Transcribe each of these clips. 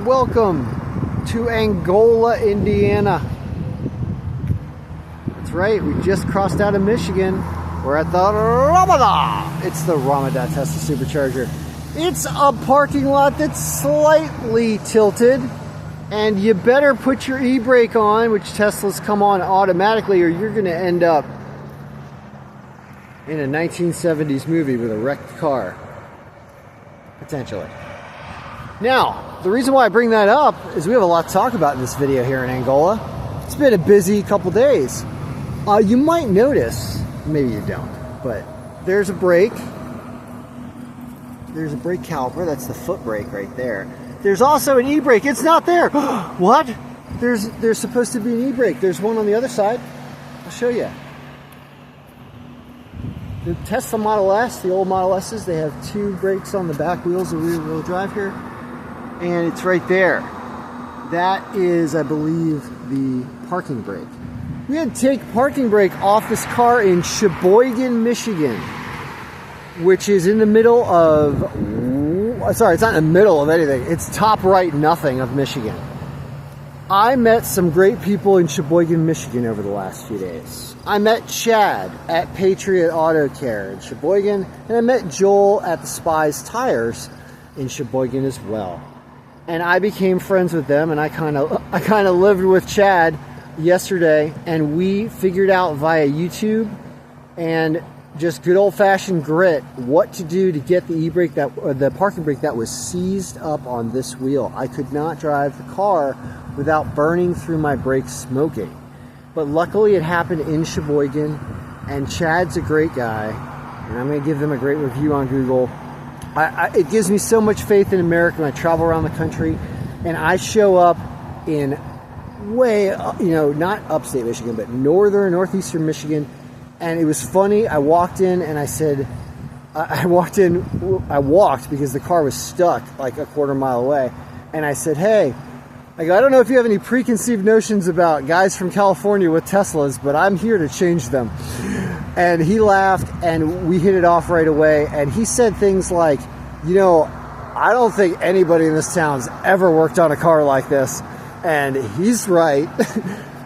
Welcome to Angola, Indiana. That's right, we just crossed out of Michigan. We're at the Ramada. It's the Ramada Tesla Supercharger. It's a parking lot that's slightly tilted, and you better put your e-brake on, which Teslas come on automatically, or you're going to end up in a 1970s movie with a wrecked car. Potentially. Now, the reason why I bring that up is we have a lot to talk about in this video here in Angola. It's been a busy couple days. You might notice, maybe you don't, but there's a brake. There's a brake caliper. That's the foot brake right there. There's also an e-brake. It's not there. What? There's supposed to be an e-brake. There's one on the other side. I'll show you. The Tesla Model S, the old Model S's, they have two brakes on the back wheels, the rear wheel drive here. And it's right there. That is, I believe, the parking brake. We had to take parking brake off this car in Cheboygan, Michigan, which is in the middle of, sorry, it's not in the middle of anything. It's top right nothing of Michigan. I met some great people in Cheboygan, Michigan over the last few days. I met Chad at Patriot Auto Care in Cheboygan, and I met Joel at the Spies Tires in Cheboygan as well. And I became friends with them, and I kind of lived with Chad yesterday, and we figured out via YouTube and just good old-fashioned grit what to do to get the e-brake the parking brake that was seized up on this wheel. I could not drive the car without burning through my brakes smoking. But luckily it happened in Cheboygan, and Chad's a great guy, and I'm going to give them a great review on Google. It gives me so much faith in America when I travel around the country, and I show up in not upstate Michigan, but northeastern Michigan. And it was funny. I walked in and I said, I walked because the car was stuck like a quarter mile away. And I said, hey, I don't know if you have any preconceived notions about guys from California with Teslas, but I'm here to change them. And he laughed, and we hit it off right away. And he said things like, I don't think anybody in this town's ever worked on a car like this. And he's right,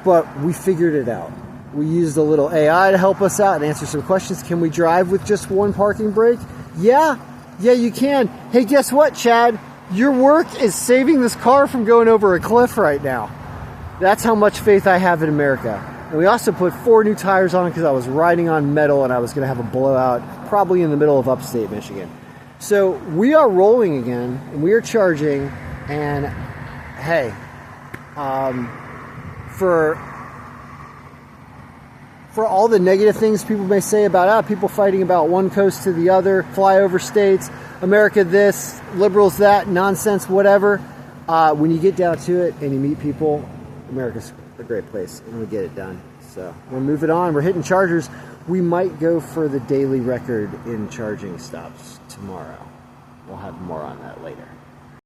but we figured it out. We used a little AI to help us out and answer some questions. Can we drive with just one parking brake? Yeah, you can. Hey, guess what, Chad? Your work is saving this car from going over a cliff right now. That's how much faith I have in America. And we also put 4 new tires on because I was riding on metal and I was going to have a blowout probably in the middle of upstate Michigan. So we are rolling again, and we are charging, and hey, for all the negative things people may say about people fighting about one coast to the other, flyover states, America this, liberals that, nonsense, whatever. When you get down to it and you meet people, America's a great place, and we get it done. So we're moving on. We're hitting chargers. We might go for the daily record in charging stops tomorrow. We'll have more on that later.